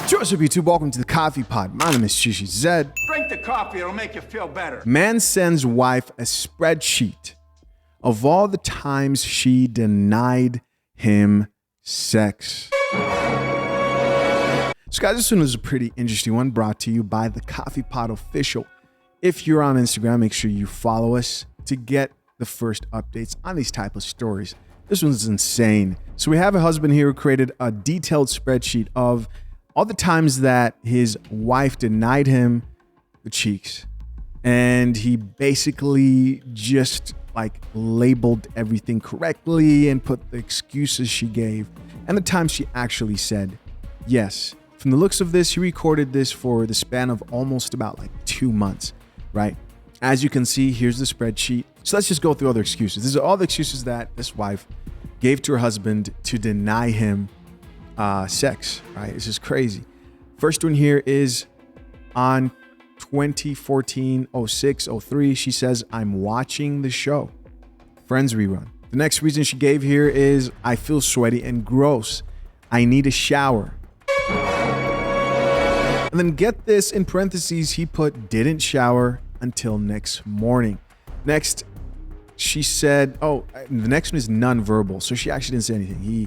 What's up, YouTube? Welcome to the Coffee Pod. My name is Shishi Zed. Drink the coffee, it'll make you feel better. Man sends wife a spreadsheet of all the times she denied him sex. So guys, this one is a pretty interesting one, brought to you by the Coffee Pod Official. If you're on Instagram, make sure you follow us to get the first updates on these type of stories. This one's insane. So we have a husband here who created a detailed spreadsheet of all the times that his wife denied him the cheeks. And he basically just labeled everything correctly and put the excuses she gave and the times she actually said yes. From the looks of this, he recorded this for the span of almost about 2 months, right? As you can see, here's the spreadsheet. So let's just go through all the excuses. These are all the excuses that this wife gave to her husband to deny him sex, right? This is crazy. First one here is on 2014-06-03. She says, I'm watching the show. Friends rerun. The next reason she gave here is, I feel sweaty and gross. I need a shower. And then get this, in parentheses, he put, didn't shower until next morning. Next, she said, the next one is nonverbal. So she actually didn't say anything. He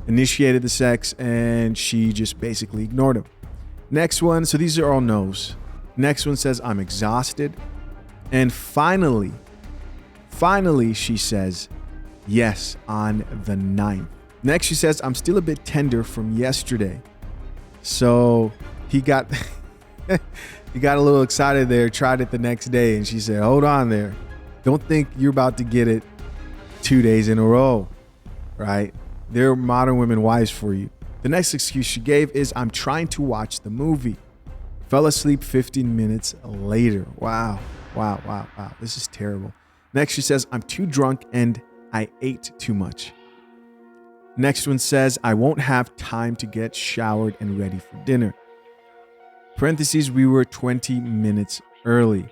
initiated the sex and she just basically ignored him. Next one, so these are all no's. Next one says, I'm exhausted. And finally, she says, yes, on the 9th. Next, she says, I'm still a bit tender from yesterday. So he got he got a little excited there, tried it the next day, and she said, hold on there. Don't think you're about to get it 2 days in a row, right? They're modern women wives for you. The next excuse she gave is, I'm trying to watch the movie. Fell asleep 15 minutes later. Wow. This is terrible. Next, she says, I'm too drunk and I ate too much. Next one says, I won't have time to get showered and ready for dinner. Parentheses, we were 20 minutes early.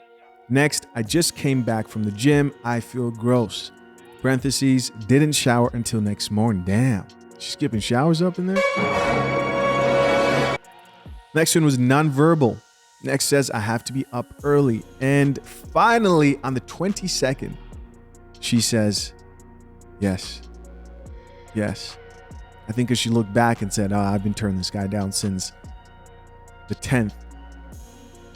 Next, I just came back from the gym. I feel gross. Parentheses, didn't shower until next morning. Damn, she's skipping showers up in there. Next one was nonverbal. Next says, I have to be up early. And finally, on the 22nd, she says, yes. I think because she looked back and said, I've been turning this guy down since the 10th.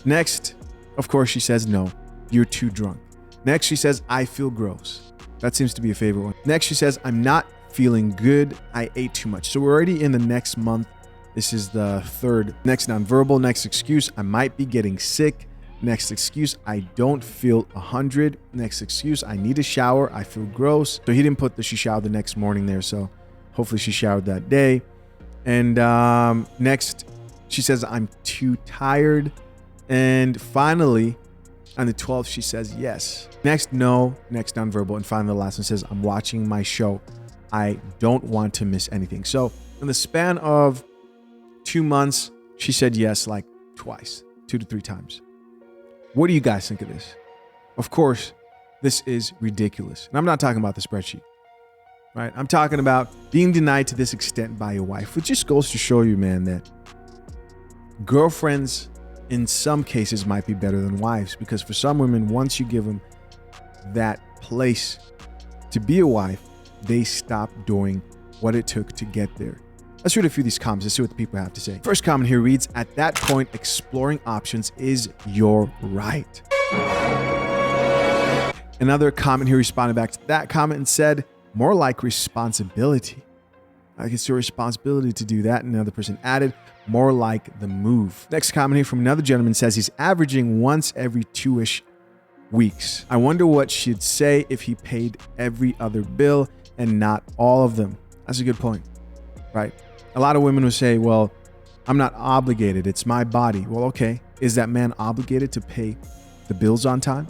Next, of course, she says, no, you're too drunk. Next, she says, I feel gross. That seems to be a favorite one. Next, she says, I'm not feeling good. I ate too much. So we're already in the next month. This is the third. Next, nonverbal. Next excuse, I might be getting sick. Next excuse, I don't feel 100. Next excuse, I need a shower. I feel gross. So he didn't put that she showered the next morning there. So hopefully she showered that day. And next, she says, I'm too tired. And finally, on the 12th, she says, yes. Next, no. Next, nonverbal. And finally, the last one says, I'm watching my show. I don't want to miss anything. So in the span of 2 months, she said yes twice, 2 to 3 times. What do you guys think of this? Of course, this is ridiculous. And I'm not talking about the spreadsheet, right? I'm talking about being denied to this extent by your wife, which just goes to show you, man, that girlfriends in some cases might be better than wives, because for some women, once you give them that place to be a wife, they stop doing what it took to get there. Let's read a few of these comments. Let's see what the people have to say. First comment here reads, at that point, exploring options is your right. Another comment here responded back to that comment and said, more like responsibility. It's your responsibility to do that. And another person added, more like the move. Next comment here from another gentleman says he's averaging once every 2-ish weeks. I wonder what she'd say if he paid every other bill and not all of them. That's a good point, right? A lot of women will say, well, I'm not obligated. It's my body. Well, okay. Is that man obligated to pay the bills on time?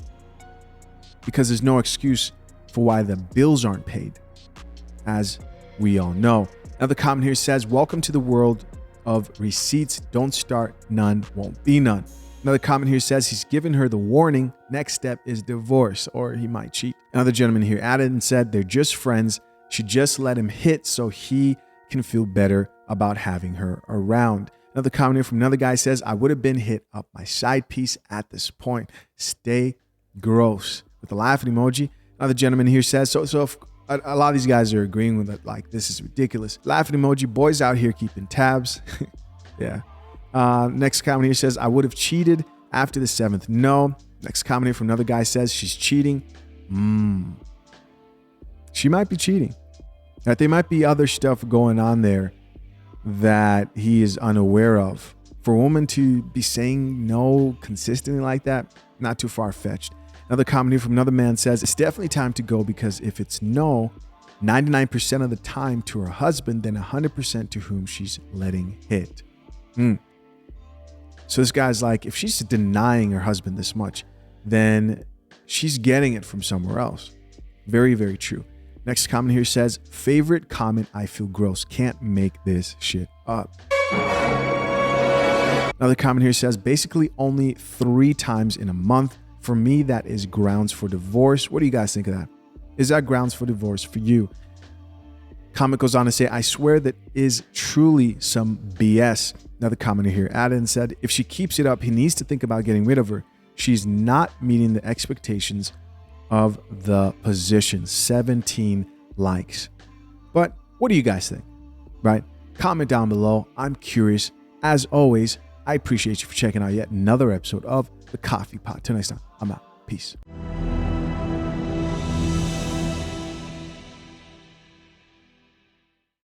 Because there's no excuse for why the bills aren't paid, as we all know. Another comment here says, welcome to the world of receipts. Don't start, none won't be none. Another comment here says he's given her the warning. Next step is divorce, or he might cheat. Another gentleman here added and said they're just friends. She just let him hit so he can feel better about having her around. Another comment here from another guy says, I would have been hit up my side piece at this point. Stay gross. With the laughing emoji. Another gentleman here says, so if a lot of these guys are agreeing with it, like, this is ridiculous. Laughing emoji, boys out here keeping tabs. Yeah. Next comment here says, I would have cheated after the 7th. No. Next comment here from another guy says, she's cheating. She might be cheating. That there might be other stuff going on there that he is unaware of. For a woman to be saying no consistently like that, not too far-fetched. Another comment here from another man says, it's definitely time to go, because if it's no, 99% of the time to her husband, then 100% to whom she's letting hit. So this guy's like, if she's denying her husband this much, then she's getting it from somewhere else. Very, very true. Next comment here says, favorite comment, I feel gross. Can't make this shit up. Another comment here says, basically only 3 times in a month. For me, that is grounds for divorce. What do you guys think of that? Is that grounds for divorce for you? Comment goes on to say, I swear that is truly some BS. Another commenter here added and said, if she keeps it up, he needs to think about getting rid of her. She's not meeting the expectations of the position. 17 likes. But what do you guys think? Right? Comment down below. I'm curious. As always, I appreciate you for checking out yet another episode of The Coffee Pot. Till next time, I'm out. Peace.